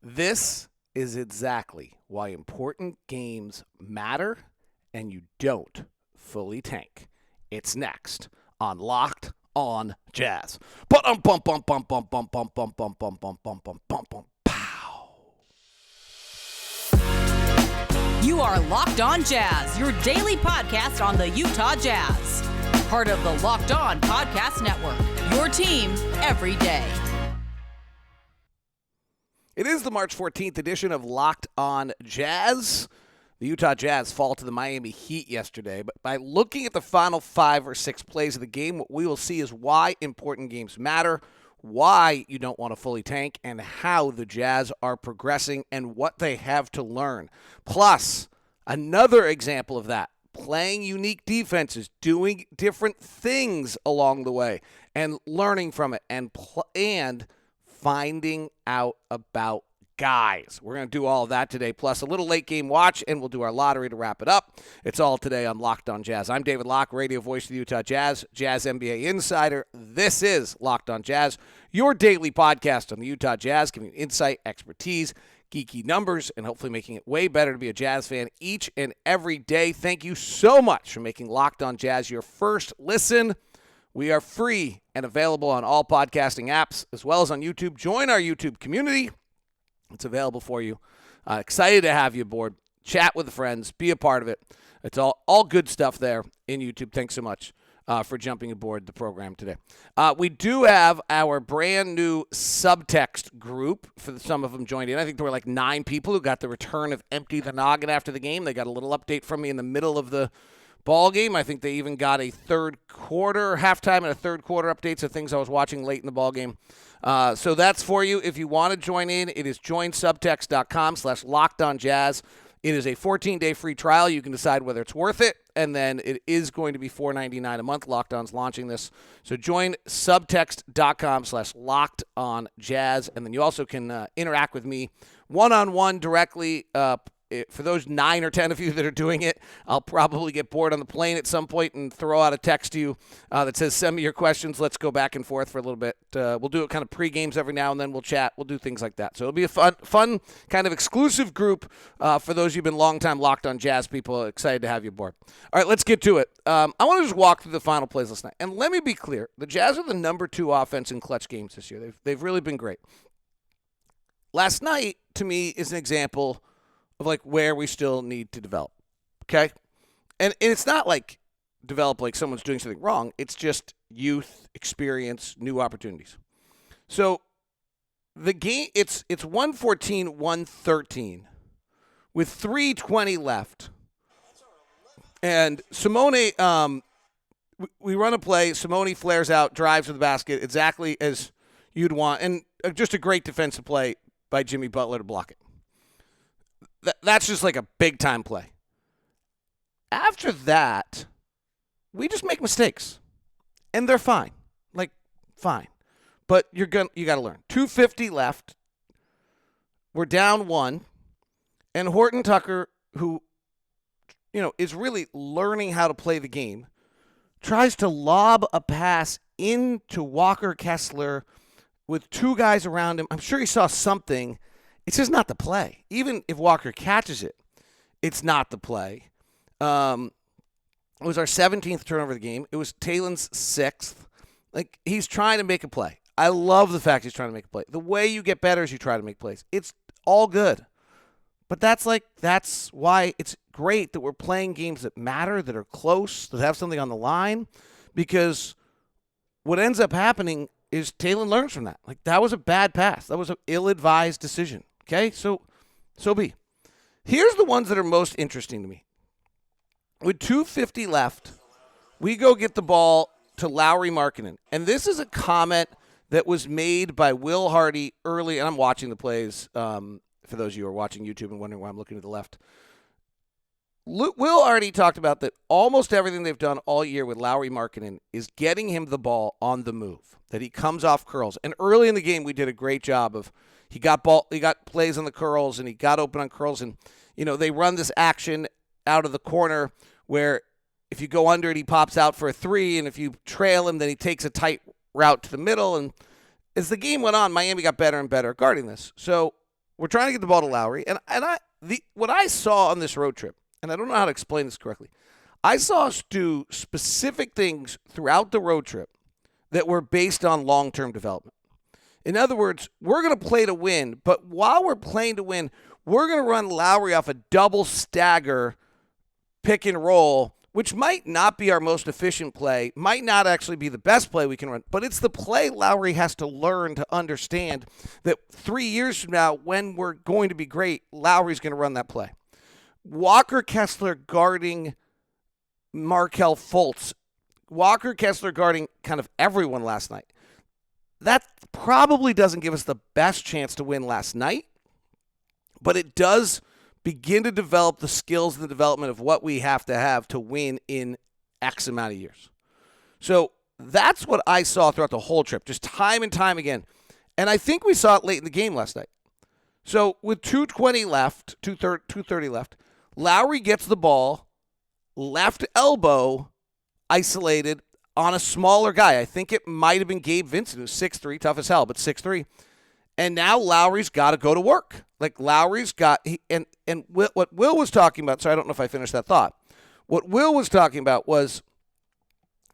This is exactly why important games matter and you don't fully tank. It's next on Locked on Jazz. Bum bum bum bum bum bum bum bum bum bum bum bum bum bum bum pow. You are Locked on Jazz, your daily podcast on the Utah Jazz. Part of the Locked On Podcast Network, your team every day. It is the March 14th edition of Locked on Jazz. The Utah Jazz fall to the Miami Heat yesterday, but by looking at the final 5 or 6 plays of the game, what we will see is why important games matter, why you don't want to fully tank, and how the Jazz are progressing and what they have to learn. Plus, another example of that, playing unique defenses, doing different things along the way, and learning from it, and finding out about guys. We're going to do all of that today, plus a little late game watch, and we'll do our lottery to wrap it up. It's all today on Locked on Jazz. I'm Daivd Locke, radio voice of the Utah Jazz, Jazz NBA insider. This is Locked on Jazz, your daily podcast on the Utah Jazz, giving you insight, expertise, geeky numbers, and hopefully making it way better to be a Jazz fan each and every day. Thank you so much for making Locked on Jazz your first listen. We are free and available on all podcasting apps as well as on YouTube. Join our YouTube community. It's available for you. Excited to have you aboard. Chat with friends. Be a part of it. It's all good stuff there in YouTube. Thanks so much for jumping aboard the program today. We do have our brand new subtext group for some of them joined in. I think there were like 9 people who got the return of Empty the Noggin after the game. They got a little update from me in the middle of the ball game. I think they even got a third quarter, halftime and a third quarter updates of things I was watching late in the ball game. So that's for you. If you want to join in, it is joinsubtext.com/lockedonjazz. It is a 14-day free trial. You can decide whether it's worth it, and then it is going to be $4.99 a month. Locked On's launching this. So join subtext.com/lockedonjazz, and then you also can interact with me one-on-one directly. For those 9 or 10 of you that are doing it, I'll probably get bored on the plane at some point and throw out a text to you that says, send me your questions. Let's go back and forth for a little bit. We'll do it kind of pre-games every now and then. We'll chat. We'll do things like that. So it'll be a fun kind of exclusive group for those of you who've been long-time Locked on Jazz people. Excited to have you aboard. All right, let's get to it. I want to just walk through the final plays last night. And let me be clear. The Jazz are the number 2 offense in clutch games this year. They've really been great. Last night, to me, is an example of like where we still need to develop, okay? And it's not like develop like someone's doing something wrong. It's just youth, experience, new opportunities. So the game, it's 114-113 with 3:20 left. And Simone, we run a play. Simone flares out, drives to the basket exactly as you'd want. And just a great defensive play by Jimmy Butler to block it. That's just like a big-time play. After that, we just make mistakes, and they're fine. Like, fine. But you got to learn. 2:50 left. We're down 1. And Horton Tucker, who, is really learning how to play the game, tries to lob a pass into Walker Kessler with 2 guys around him. I'm sure he saw something. It's just not the play. Even if Walker catches it, it's not the play. It was our 17th turnover of the game. It was Talen's 6th. Like, he's trying to make a play. I love the fact he's trying to make a play. The way you get better is you try to make plays. It's all good. But that's why it's great that we're playing games that matter, that are close, that have something on the line. Because what ends up happening is Talen learns from that. Like, that was a bad pass. That was an ill-advised decision. Okay, so be. Here's the ones that are most interesting to me. With 2:50 left, we go get the ball to Lauri Markkanen. And this is a comment that was made by Will Hardy early, and I'm watching the plays for those of you who are watching YouTube and wondering why I'm looking to the left. Will Hardy talked about that almost everything they've done all year with Lauri Markkanen is getting him the ball on the move, that he comes off curls. And early in the game, we did a great job of he got plays on the curls, and he got open on curls. And, they run this action out of the corner where if you go under it, he pops out for a 3. And if you trail him, then he takes a tight route to the middle. And as the game went on, Miami got better and better at guarding this. So we're trying to get the ball to Lauri, and what I saw on this road trip, and I don't know how to explain this correctly, I saw us do specific things throughout the road trip that were based on long-term development. In other words, we're going to play to win, but while we're playing to win, we're going to run Lauri off a double stagger pick and roll, which might not be our most efficient play, might not actually be the best play we can run, but it's the play Lauri has to learn to understand that 3 years from now, when we're going to be great, Lauri's going to run that play. Walker Kessler guarding Markelle Fultz. Walker Kessler guarding kind of everyone last night. That probably doesn't give us the best chance to win last night, but it does begin to develop the skills and the development of what we have to win in X amount of years. So that's what I saw throughout the whole trip, just time and time again. And I think we saw it late in the game last night. So with 2:20 left, 2:30 left, Lauri gets the ball, left elbow, isolated on a smaller guy. I think it might have been Gabe Vincent, who's 6'3", tough as hell, but 6'3". And now Lauri's got to go to work. Like Lauri's got and what Will was talking about, so I don't know if I finished that thought. What Will was talking about was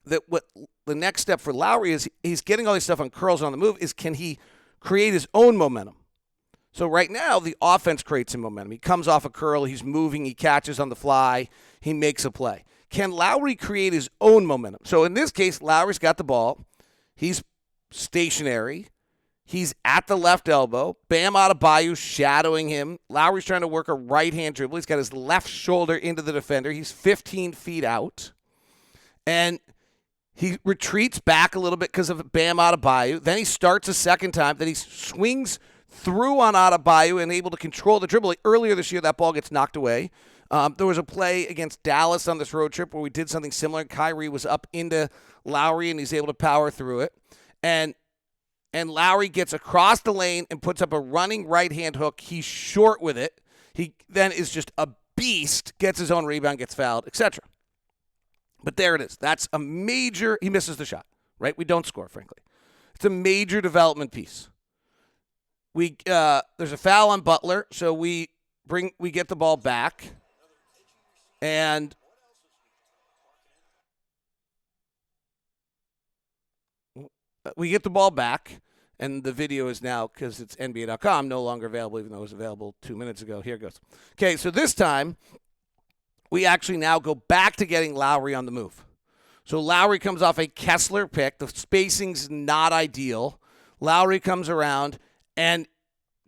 that what the next step for Lauri is he's getting all this stuff on curls on the move is can he create his own momentum? So right now the offense creates him momentum. He comes off a curl, he's moving, he catches on the fly, he makes a play. Can Lauri create his own momentum? So in this case, Lauri's got the ball. He's stationary. He's at the left elbow. Bam Adebayo shadowing him. Lauri's trying to work a right-hand dribble. He's got his left shoulder into the defender. He's 15 feet out. And he retreats back a little bit because of Bam Adebayo. Then he starts a second time. Then he swings through on Adebayo and able to control the dribble. Earlier this year, that ball gets knocked away. There was a play against Dallas on this road trip where we did something similar. Kyrie was up into Lauri, and he's able to power through it. And Lauri gets across the lane and puts up a running right-hand hook. He's short with it. He then is just a beast, gets his own rebound, gets fouled, etc. But there it is. That's a major – he misses the shot, right? We don't score, frankly. It's a major development piece. There's a foul on Butler, so we get the ball back. And we get the ball back, and the video is now, because it's NBA.com, no longer available, even though it was available 2 minutes ago. Here it goes. Okay, so this time, we actually now go back to getting Lauri on the move. So Lauri comes off a Kessler pick. The spacing's not ideal. Lauri comes around and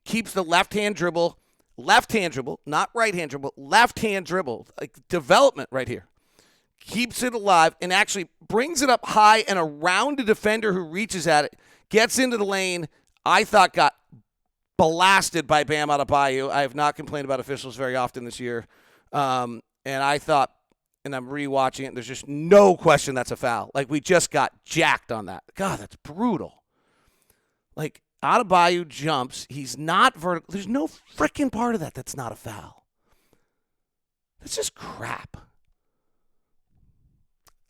keeps the left-hand dribble, not right-hand dribble, left-hand dribble, like development right here. Keeps it alive and actually brings it up high and around a defender who reaches at it, gets into the lane. I thought got blasted by Bam Adebayo. I have not complained about officials very often this year. And I thought, and I'm rewatching it, and there's just no question that's a foul. Like, we just got jacked on that. God, that's brutal. Like, Adebayo jumps. He's not vertical. There's no freaking part of that that's not a foul. That's just crap.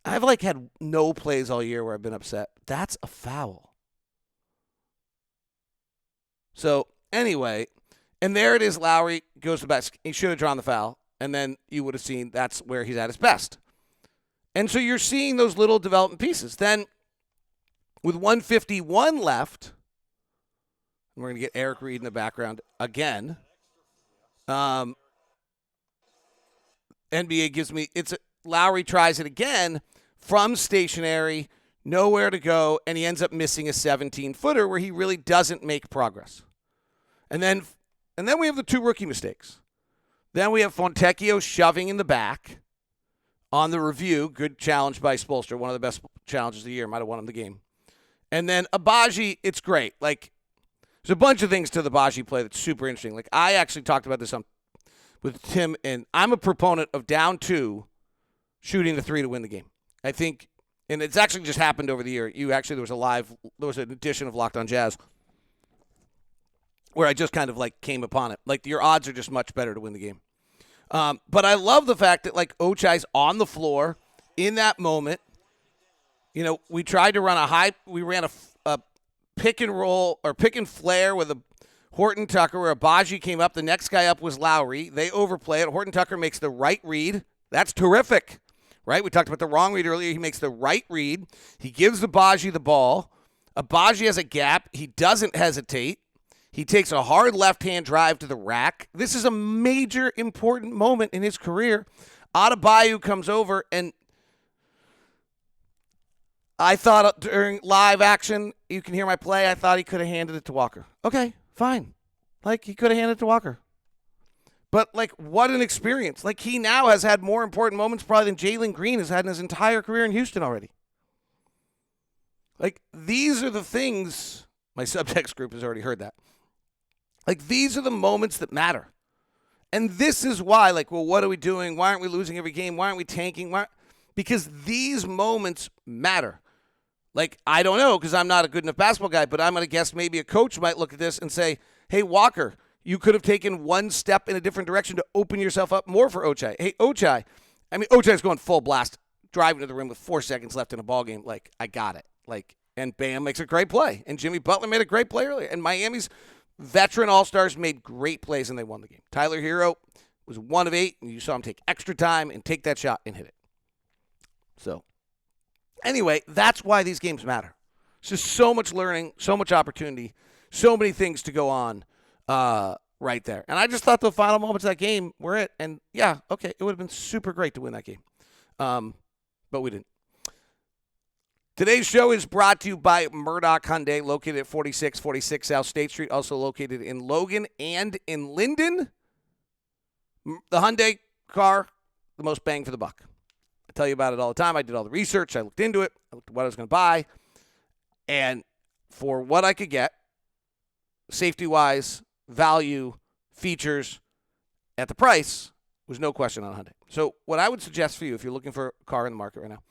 I've had no plays all year where I've been upset. That's a foul. So anyway, and there it is. Lauri goes to the basket. He should have drawn the foul, and then you would have seen that's where he's at his best. And so you're seeing those little development pieces. Then with 1:51 left, and we're going to get Eric Reed in the background again. NBA gives me Lauri tries it again from stationary, nowhere to go, and he ends up missing a 17-footer where he really doesn't make progress. And then we have the two rookie mistakes. Then we have Fontecchio shoving in the back on the review. Good challenge by Spoelstra, one of the best challenges of the year. Might have won him the game. And then Agbaji, it's great. There's a bunch of things to the Agbaji play that's super interesting. I actually talked about this with Tim, and I'm a proponent of down 2 shooting the 3 to win the game. I think, and it's actually just happened over the year. There was an edition of Locked on Jazz where I just kind of came upon it. Your odds are just much better to win the game. But I love the fact that Ochai's on the floor in that moment. We tried to run we ran a pick and roll or pick and flare with a Horton Tucker, where Agbaji came up. The next guy up was Lauri. They overplay it. Horton Tucker makes the right read. That's terrific, right? We talked about the wrong read earlier. He makes the right read. He gives Agbaji the ball. Agbaji has a gap. He doesn't hesitate. He takes a hard left-hand drive to the rack. This is a major, important moment in his career. Adebayo comes over, and I thought during live action, you can hear my play, I thought he could have handed it to Walker. Okay, fine. Like, he could have handed it to Walker. But, like, what an experience. Like, he now has had more important moments probably than Jalen Green has had in his entire career in Houston already. Like, these are the things, my subtext group has already heard that. Like, these are the moments that matter. And this is why, like, well, what are we doing? Why aren't we losing every game? Why aren't we tanking? Because these moments matter. Like, I don't know, because I'm not a good enough basketball guy, but I'm going to guess maybe a coach might look at this and say, hey, Walker, you could have taken one step in a different direction to open yourself up more for Ochai. Hey, Ochai. I mean, Ochai's going full blast, driving to the rim with 4 seconds left in a ball game. Like, I got it. Like, and Bam makes a great play. And Jimmy Butler made a great play earlier. And Miami's veteran all-stars made great plays, and they won the game. Tyler Hero was 1 of 8, and you saw him take extra time and take that shot and hit it. So, anyway, that's why these games matter. It's just so much learning, so much opportunity, so many things to go on right there. And I just thought the final moments of that game were it. And, yeah, okay, it would have been super great to win that game. But we didn't. Today's show is brought to you by Murdoch Hyundai, located at 4646 South State Street, also located in Logan and in Linden. The Hyundai car, the most bang for the buck. I tell you about it all the time. I did all the research. I looked into it. I looked at what I was going to buy. And for what I could get, safety-wise, value, features, at the price, was no question on Hyundai. So what I would suggest for you, if you're looking for a car in the market right now,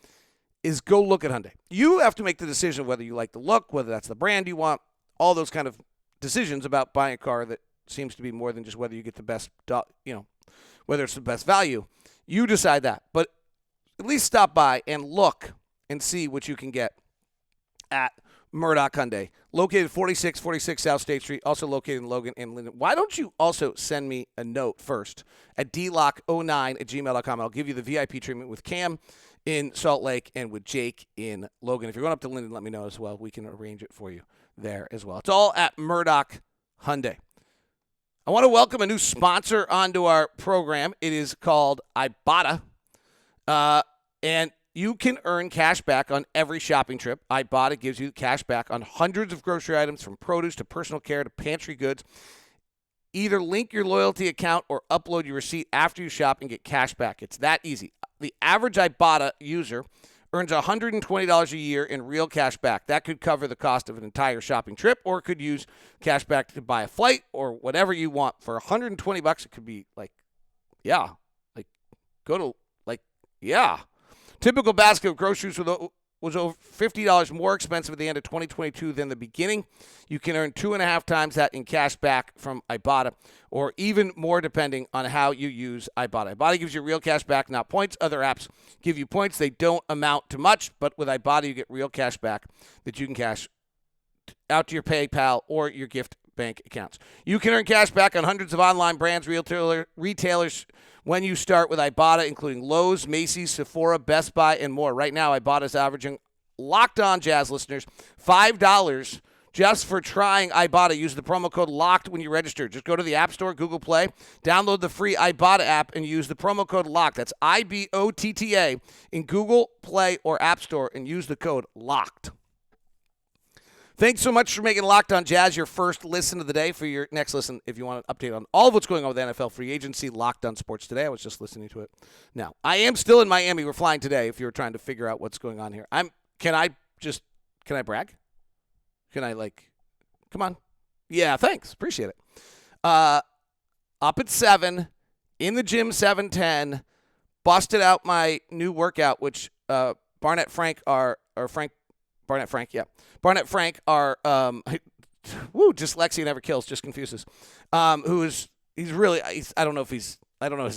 is go look at Hyundai. You have to make the decision whether you like the look, whether that's the brand you want, all those kind of decisions about buying a car that seems to be more than just whether you get the best, whether it's the best value. You decide that. But at least stop by and look and see what you can get at Murdoch Hyundai, located 4646 South State Street, also located in Logan and Linden. Why don't you also send me a note first at dlock09@gmail.com. I'll give you the VIP treatment with Cam in Salt Lake and with Jake in Logan. If you're going up to Linden, let me know as well. We can arrange it for you there as well. It's all at Murdoch Hyundai. I want to welcome a new sponsor onto our program. It is called Ibotta. And you can earn cash back on every shopping trip. Ibotta gives you cash back on hundreds of grocery items, from produce to personal care to pantry goods. Either link your loyalty account or upload your receipt after you shop and get cash back. It's that easy. The average Ibotta user earns $120 a year in real cash back. That could cover the cost of an entire shopping trip, or could use cash back to buy a flight or whatever you want. For $120, it could be Typical basket of groceries was over $50 more expensive at the end of 2022 than the beginning. You can earn 2.5 times that in cash back from Ibotta, or even more depending on how you use Ibotta. Ibotta gives you real cash back, not points. Other apps give you points. They don't amount to much, but with Ibotta, you get real cash back that you can cash out to your PayPal or your gift bank accounts. You can earn cash back on hundreds of online brands, retailers when you start with Ibotta, including Lowe's, Macy's, Sephora, Best Buy, and more. Right now, Ibotta is averaging Locked On Jazz listeners $5 just for trying Ibotta. Use the promo code LOCKED when you register. Just go to the App Store, Google Play, download the free Ibotta app, and use the promo code LOCKED. That's IBOTTA in Google Play or App Store, and use the code LOCKED. Thanks so much for making Locked On Jazz your first listen of the day. For your next listen, if you want an update on all of what's going on with NFL free agency, Locked On Sports Today. I was just listening to it. Now, I am still in Miami. We're flying today if you're trying to figure out what's going on here. Can I brag? Can I, come on? Yeah, thanks. Appreciate it. Up at 7, in the gym 7:10, busted out my new workout, which Barnett Frank, dyslexia never kills, just confuses. I don't know his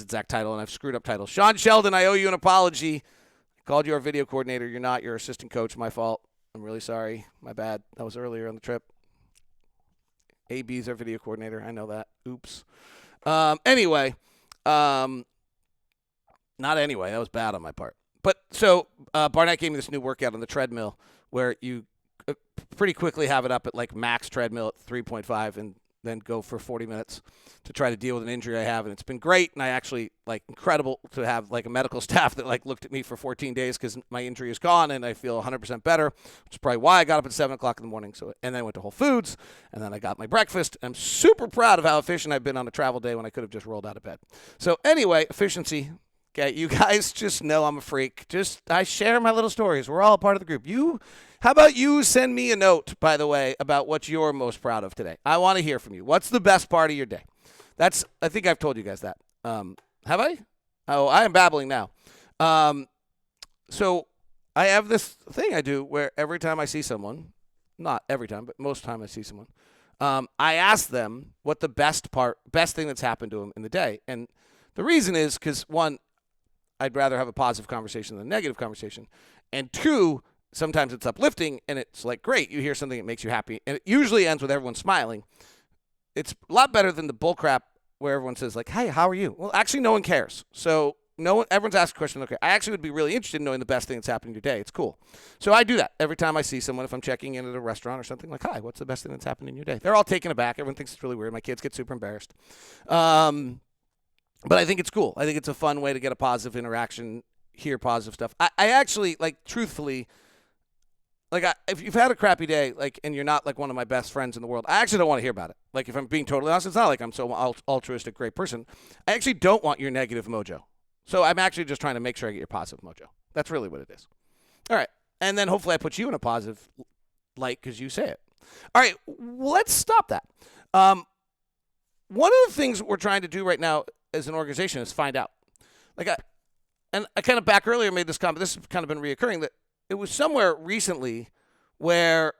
exact title, and I've screwed up titles. Sean Sheldon, I owe you an apology. I called you our video coordinator. You're not. You're assistant coach. My fault. I'm really sorry. My bad. That was earlier on the trip. AB's our video coordinator. I know that. Oops. Anyway, not anyway. That was bad on my part. But so Barnett gave me this new workout on the treadmill where you pretty quickly have it up at like max treadmill at 3.5 and then go for 40 minutes to try to deal with an injury I have. And it's been great. And I actually incredible to have like a medical staff that looked at me for 14 days because my injury is gone and I feel 100% better, which is probably why I got up at 7 o'clock in the morning. And then I went to Whole Foods and then I got my breakfast. I'm super proud of how efficient I've been on a travel day when I could have just rolled out of bed. So anyway, efficiency. Okay, you guys just know I'm a freak. I share my little stories. We're all a part of the group. How about you send me a note, by the way, about what you're most proud of today? I want to hear from you. What's the best part of your day? I think I've told you guys that. Have I? Oh, I am babbling now. So I have this thing I do where every time I see someone, not every time, but most time I see someone, I ask them what the best thing that's happened to them in the day. And the reason is because, one, I'd rather have a positive conversation than a negative conversation. And two, sometimes it's uplifting and it's great. You hear something that makes you happy. And it usually ends with everyone smiling. It's a lot better than the bullcrap where everyone says hey, how are you? Well, actually, no one cares. So everyone's asking a question. Okay, I actually would be really interested in knowing the best thing that's happened in your day. It's cool. So I do that every time I see someone. If I'm checking in at a restaurant or something, hi, what's the best thing that's happened in your day? They're all taken aback. Everyone thinks it's really weird. My kids get super embarrassed. But I think it's cool. I think it's a fun way to get a positive interaction, hear positive stuff. I actually, truthfully, if you've had a crappy day, and you're not, one of my best friends in the world, I actually don't want to hear about it. If I'm being totally honest, it's not like I'm so altruistic, great person. I actually don't want your negative mojo. So I'm actually just trying to make sure I get your positive mojo. That's really what it is. All right. And then hopefully I put you in a positive light because you say it. All right. Well, let's stop that. One of the things we're trying to do right now as an organization is find out. I kind of back earlier made this comment. This has kind of been reoccurring that it was somewhere recently where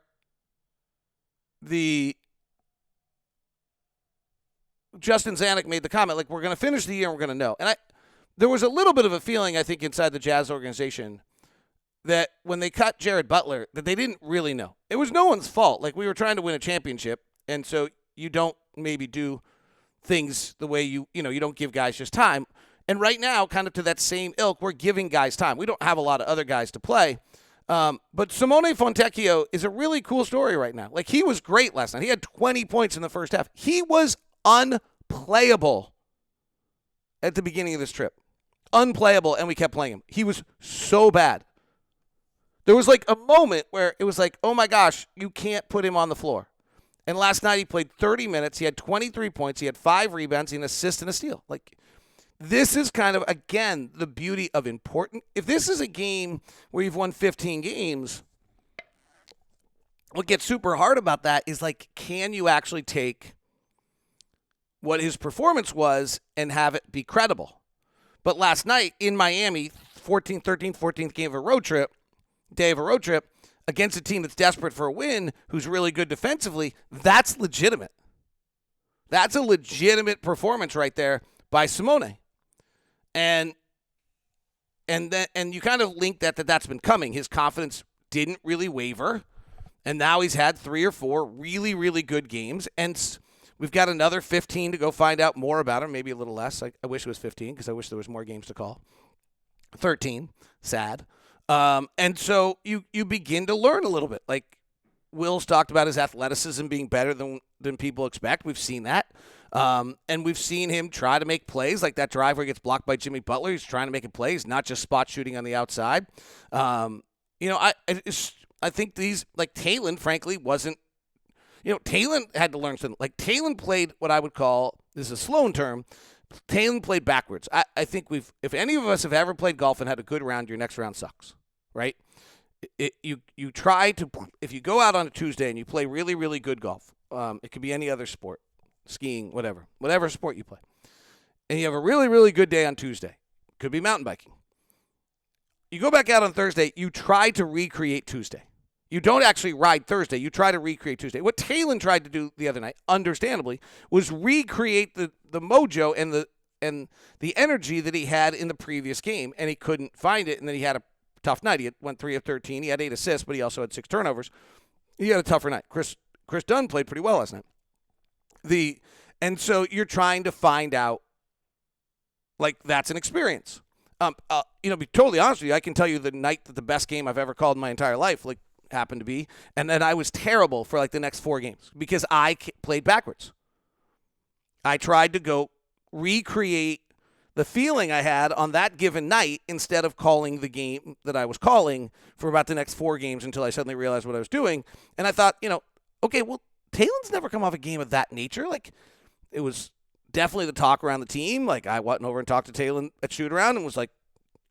Justin Zanuck made the comment, we're going to finish the year and we're going to know. And there was a little bit of a feeling, I think, inside the Jazz organization that when they cut Jared Butler, that they didn't really know. It was no one's fault. We were trying to win a championship, and so you don't maybe do things the way you don't give guys just time. And right now, kind of to that same ilk, we're giving guys time. We don't have a lot of other guys to play. But Simone Fontecchio is a really cool story right now. He was great last night. He had 20 points in the first half. He was unplayable at the beginning of this trip. Unplayable, and we kept playing him. He was so bad. There was a moment where it was oh my gosh, you can't put him on the floor. And last night he played 30 minutes. He had 23 points. He had 5 rebounds, an assist, and a steal. This is kind of, again, the beauty of important. If this is a game where you've won 15 games, what gets super hard about that is, can you actually take what his performance was and have it be credible? But last night in Miami, 14th game of a road trip, against a team that's desperate for a win, who's really good defensively, that's legitimate. That's a legitimate performance right there by Simone. And you kind of link that's been coming. His confidence didn't really waver, and now he's had 3 or 4 really, really good games, and we've got another 15 to go find out more about him, maybe a little less. I wish it was 15 because I wish there was more games to call. 13, sad. And so you begin to learn a little bit. Will's talked about his athleticism being better than people expect. We've seen that. And we've seen him try to make plays, like that drive where he gets blocked by Jimmy Butler. He's trying to make a play. He's not just spot shooting on the outside. I think Talen, frankly, wasn't. Talen had to learn something. Talen played what I would call, this is a Sloan term, Talen played backwards. I think if any of us have ever played golf and had a good round, your next round sucks, right? You try to, if you go out on a Tuesday and you play really, really good golf, it could be any other sport, skiing, whatever sport you play, and you have a really, really good day on Tuesday, could be mountain biking. You go back out on Thursday, you try to recreate Tuesday. You don't actually ride Thursday. You try to recreate Tuesday. What Talen tried to do the other night, understandably, was recreate the mojo and the energy that he had in the previous game, and he couldn't find it, and then he had a tough night. He went 3 of 13. He had 8 assists, but he also had 6 turnovers. He had a tougher night. Chris Dunn played pretty well last night. And so you're trying to find out, like, that's an experience. Be totally honest with you, I can tell you the night that the best game I've ever called in my entire life, like, happened to be, and then I was terrible for, like, the next 4 games because I played backwards. I tried to go recreate the feeling I had on that given night instead of calling the game that I was calling for about the next 4 games until I suddenly realized what I was doing. And I thought, okay, well, Taylon's never come off a game of that nature. Like, it was definitely the talk around the team. Like, I went over and talked to Talon at shoot-around and was like,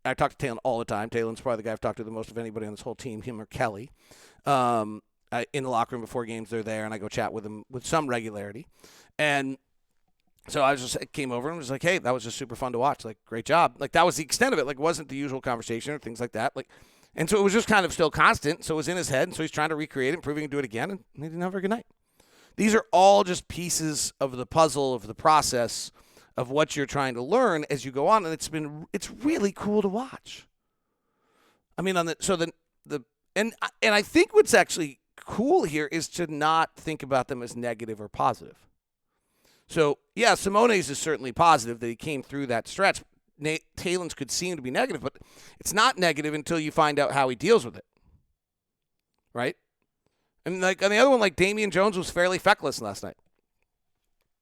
I talk to Talon all the time. Talon's probably the guy I've talked to the most of anybody on this whole team, him or Kelly. In the locker room before games, they're there, and I go chat with them with some regularity. And so I came over and was like, hey, that was just super fun to watch. Like, great job. Like, that was the extent of it. Like, it wasn't the usual conversation or things like that. Like, and so it was just kind of still constant. So it was in his head. And so he's trying to recreate it, proving he can do it again. And he didn't have a very good night. These are all just pieces of the puzzle of the process of what you're trying to learn as you go on. And it's really cool to watch. I mean, and I think what's actually cool here is to not think about them as negative or positive. So, yeah, Simone's is certainly positive that he came through that stretch. Talon's could seem to be negative, but it's not negative until you find out how he deals with it, right? And, like, on the other one, like, Damian Jones was fairly feckless last night.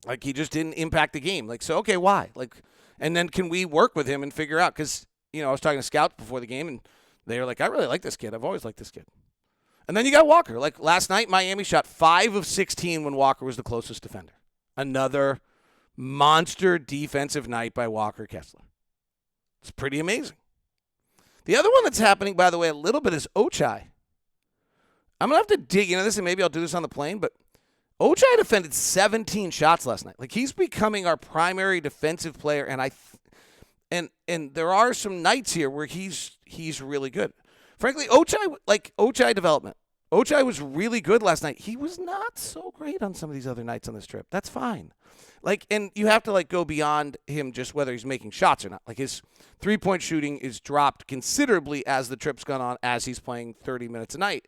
Like, he just didn't impact the game. Like, so, okay, why? Like, and then can we work with him and figure out? Because, I was talking to scouts before the game, and they were like, I really like this kid. I've always liked this kid. And then you got Walker. Like, last night, Miami shot 5 of 16 when Walker was the closest defender. Another monster defensive night by Walker Kessler. It's pretty amazing. The other one that's happening, by the way, a little bit is Ochai. I'm going to have to dig into this, and maybe I'll do this on the plane, but Ochai defended 17 shots last night. Like, he's becoming our primary defensive player, and there are some nights here where he's really good. Frankly, Ochai development. Ochai was really good last night. He was not so great on some of these other nights on this trip. That's fine. Like, and you have to, like, go beyond him just whether he's making shots or not. Like, his three-point shooting is dropped considerably as the trip's gone on, as he's playing 30 minutes a night,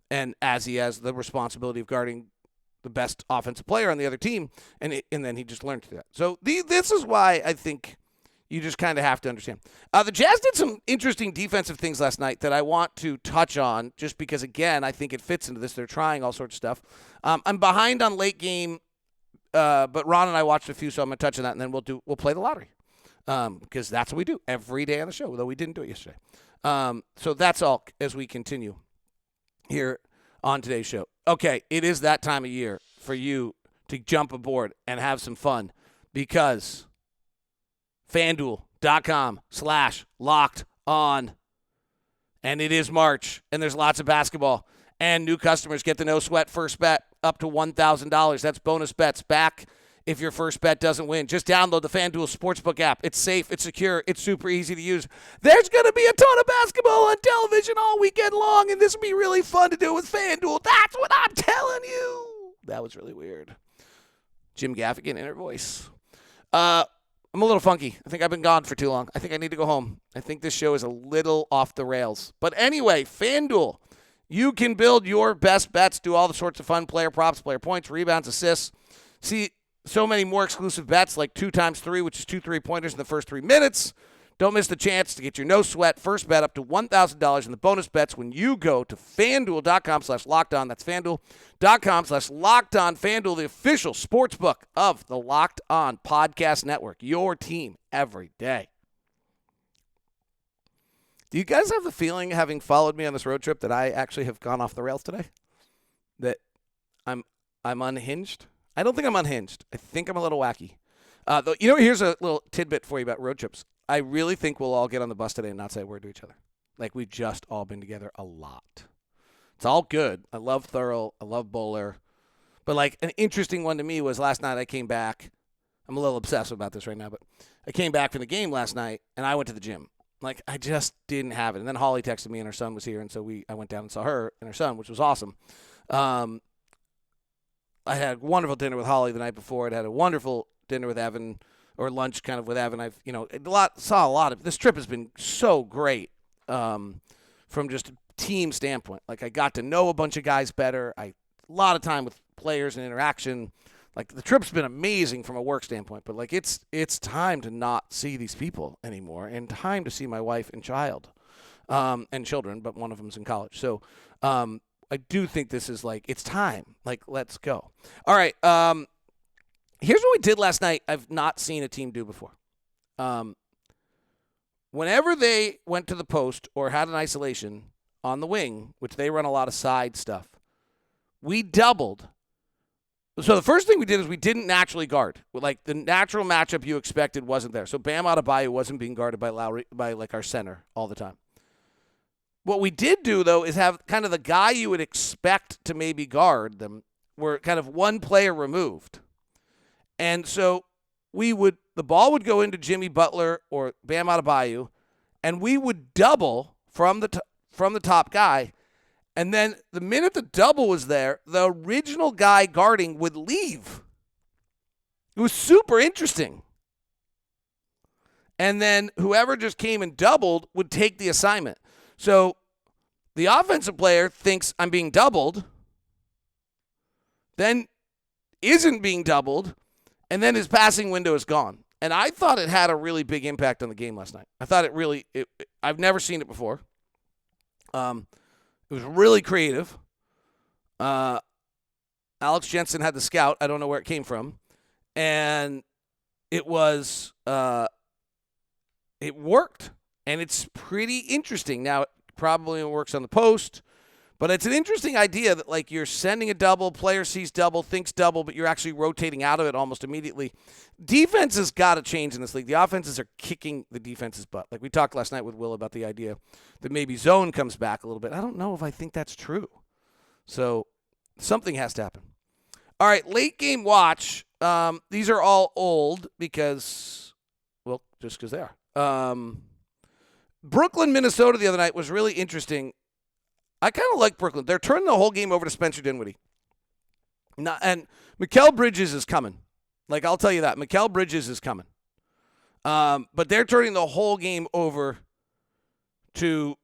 and as he has the responsibility of guarding the best offensive player on the other team, and then he just learned to do that. So this is why I think you just kind of have to understand. The Jazz did some interesting defensive things last night that I want to touch on just because, again, I think it fits into this. They're trying all sorts of stuff. I'm behind on late game, but Ron and I watched a few, so I'm going to touch on that, and then we'll play the lottery because that's what we do every day on the show, though we didn't do it yesterday. So that's all as we continue here on today's show. Okay, it is that time of year for you to jump aboard and have some fun because FanDuel.com/locked-on. And it is March, and there's lots of basketball. And new customers get the no-sweat first bet up to $1,000. That's bonus bets back if your first bet doesn't win. Just download the FanDuel Sportsbook app. It's safe, it's secure, it's super easy to use. There's going to be a ton of basketball on television all weekend long, and this will be really fun to do with FanDuel. That's what I'm telling you. That was really weird. Jim Gaffigan, inner voice. I'm a little funky. I think I've been gone for too long. I think I need to go home. I think this show is a little off the rails. But anyway, FanDuel, you can build your best bets, do all the sorts of fun player props, player points, rebounds, assists. See so many more exclusive bets like 2x3, which is 2 3-pointers in the first 3 minutes. Don't miss the chance to get your no-sweat first bet up to $1,000 in the bonus bets when you go to FanDuel.com/lockedon. That's FanDuel.com/lockedon. FanDuel, the official sportsbook of the Locked On Podcast Network. Your team every day. Do you guys have the feeling, having followed me on this road trip, that I actually have gone off the rails today? That I'm unhinged? I don't think I'm unhinged. I think I'm a little wacky. Though, here's a little tidbit for you about road trips. I really think we'll all get on the bus today and not say a word to each other. Like, we've just all been together a lot. It's all good. I love Thurl. I love Bowler. But, like, an interesting one to me was last night I came back. I'm a little obsessive about this right now, but I came back from the game last night, and I went to the gym. Like, I just didn't have it. And then Holly texted me, and her son was here, and so I went down and saw her and her son, which was awesome. I had a wonderful dinner with Holly the night before. I had a wonderful dinner with Evan, or lunch kind of with Evan. Saw a lot of this trip has been so great from just a team standpoint. Like, I got to know a bunch of guys better. A lot of time with players and interaction. Like, the trip's been amazing from a work standpoint, but, like, it's time to not see these people anymore and time to see my wife and child and children, but one of them's in college. So I do think this is, like, it's time. Like, let's go. All right, here's what we did last night I've not seen a team do before. Whenever they went to the post or had an isolation on the wing, which they run a lot of side stuff, we doubled. So the first thing we did is we didn't naturally guard. Like, the natural matchup you expected wasn't there. So Bam Adebayo wasn't being guarded by Lauri, by, like, our center all the time. What we did do, though, is have kind of the guy you would expect to maybe guard them were kind of one player removed. And so the ball would go into Jimmy Butler or Bam Adebayo, and we would double from the top guy. And then the minute the double was there, the original guy guarding would leave. It was super interesting. And then whoever just came and doubled would take the assignment. So the offensive player thinks I'm being doubled, then isn't being doubled, and then his passing window is gone. And I thought it had a really big impact on the game last night. I thought I've never seen it before. It was really creative. Alex Jensen had the scout. I don't know where it came from. And it was, it worked. And it's pretty interesting. Now, it probably works on the post, but it's an interesting idea that, like, you're sending a double, player sees double, thinks double, but you're actually rotating out of it almost immediately. Defense has got to change in this league. The offenses are kicking the defense's butt. Like, we talked last night with Will about the idea that maybe zone comes back a little bit. I don't know if I think that's true. So something has to happen. All right, late game watch. These are all old because, well, just because they are. Brooklyn, Minnesota the other night was really interesting. I kind of like Brooklyn. They're turning the whole game over to Spencer Dinwiddie. And Mikal Bridges is coming. Like, I'll tell you that. Mikal Bridges is coming. But they're turning the whole game over to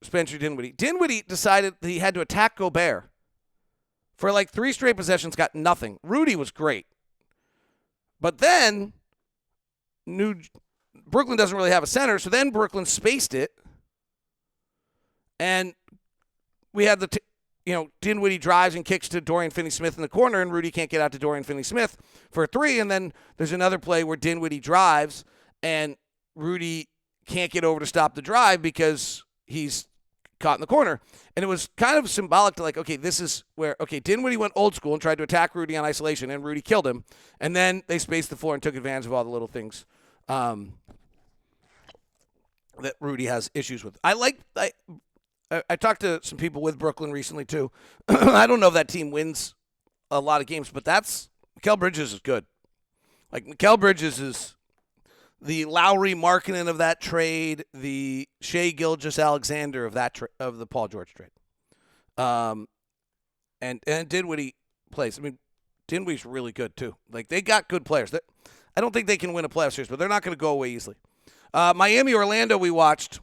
Spencer Dinwiddie. Dinwiddie decided that he had to attack Gobert. For like 3 straight possessions, got nothing. Rudy was great. But then, Brooklyn doesn't really have a center, so then Brooklyn spaced it. And we had Dinwiddie drives and kicks to Dorian Finney-Smith in the corner, and Rudy can't get out to Dorian Finney-Smith for a 3. And then there's another play where Dinwiddie drives, and Rudy can't get over to stop the drive because he's caught in the corner. And it was kind of symbolic to, like, okay, this is where, okay, Dinwiddie went old school and tried to attack Rudy on isolation, and Rudy killed him. And then they spaced the floor and took advantage of all the little things that Rudy has issues with. I talked to some people with Brooklyn recently, too. I don't know if that team wins a lot of games, but Mikal Bridges is good. Like, Mikal Bridges is the Lauri Markkanen of that trade, the Shai Gilgeous-Alexander of of the Paul George trade. And Dinwiddie plays. I mean, Dinwiddie's really good, too. Like, they got good players. I don't think they can win a playoff series, but they're not going to go away easily. Miami, Orlando, we watched.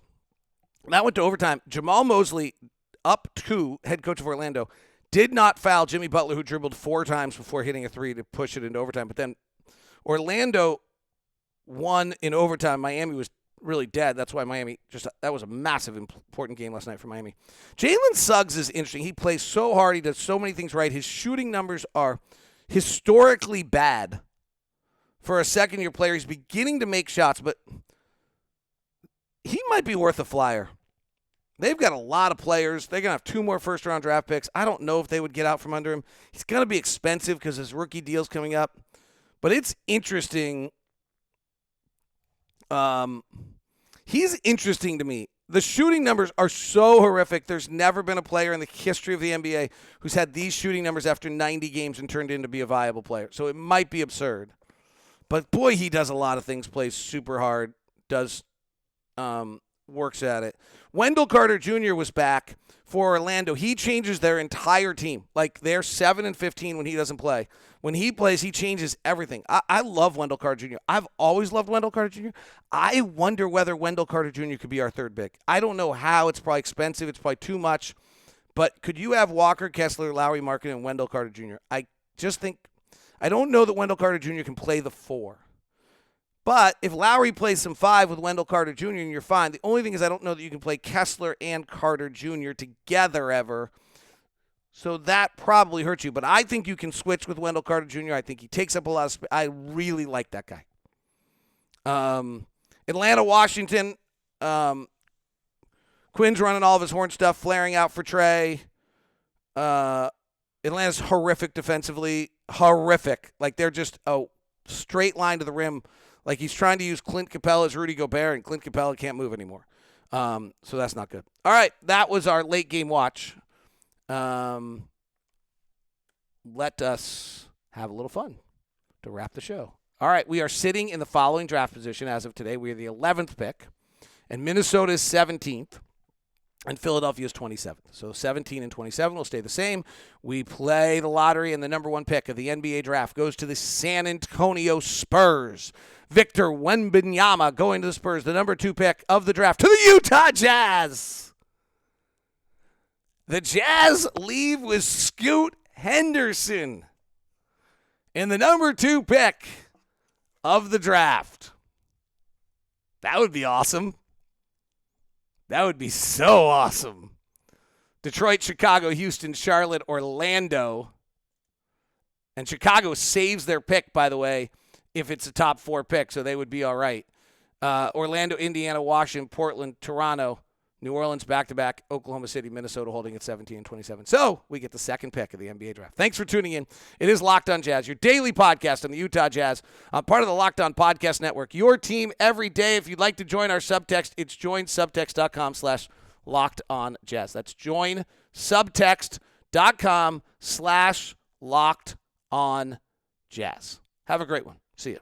That went to overtime. Jamal Mosley, up to head coach of Orlando, did not foul Jimmy Butler, who dribbled 4 times before hitting a 3 to push it into overtime. But then Orlando won in overtime. Miami was really dead. That's why that was a massive, important game last night for Miami. Jalen Suggs is interesting. He plays so hard. He does so many things right. His shooting numbers are historically bad for a second-year player. He's beginning to make shots, but he might be worth a flyer. They've got a lot of players. They're going to have 2 more first-round draft picks. I don't know if they would get out from under him. He's going to be expensive because his rookie deal's coming up. But it's interesting. He's interesting to me. The shooting numbers are so horrific. There's never been a player in the history of the NBA who's had these shooting numbers after 90 games and turned into be a viable player. So it might be absurd. But, boy, he does a lot of things, plays super hard, works at it. Wendell Carter Jr. was back for Orlando. He changes their entire team. Like, they're 7-15 when he doesn't play. When he plays, he changes everything. I love Wendell Carter Jr. I've always loved Wendell Carter Jr. I wonder whether Wendell Carter Jr. could be our 3rd pick. I don't know how. It's probably expensive. It's probably too much. But could you have Walker, Kessler, Lauri Markkanen, and Wendell Carter Jr.? I just think I don't know that Wendell Carter Jr. can play the 4. But if Lauri plays some 5 with Wendell Carter Jr., and you're fine. The only thing is I don't know that you can play Kessler and Carter Jr. together ever. So that probably hurts you. But I think you can switch with Wendell Carter Jr. I think he takes up a lot of space. I really like that guy. Atlanta, Washington. Quinn's running all of his horn stuff, flaring out for Trey. Atlanta's horrific defensively. Horrific. Like, they're just a straight line to the rim. Like, he's trying to use Clint Capella as Rudy Gobert, and Clint Capella can't move anymore. So that's not good. All right, that was our late game watch. Let us have a little fun to wrap the show. All right, we are sitting in the following draft position as of today. We are the 11th pick, and Minnesota is 17th, and Philadelphia is 27th. So 17 and 27 will stay the same. We play the lottery, and the number 1 pick of the NBA draft goes to the San Antonio Spurs. Victor Wembanyama going to the Spurs, the number 2 pick of the draft, to the Utah Jazz. The Jazz leave with Scoot Henderson in the number 2 pick of the draft. That would be awesome. That would be so awesome. Detroit, Chicago, Houston, Charlotte, Orlando. And Chicago saves their pick, by the way, if it's a top 4 pick, so they would be all right. Orlando, Indiana, Washington, Portland, Toronto, New Orleans back-to-back, Oklahoma City, Minnesota holding at 17 and 27. So we get the 2nd pick of the NBA draft. Thanks for tuning in. It is Locked On Jazz, your daily podcast on the Utah Jazz. I'm part of the Locked On Podcast Network, your team every day. If you'd like to join our subtext, it's joinsubtext.com/LockedOnJazz. That's joinsubtext.com/LockedOnJazz. Have a great one. See ya.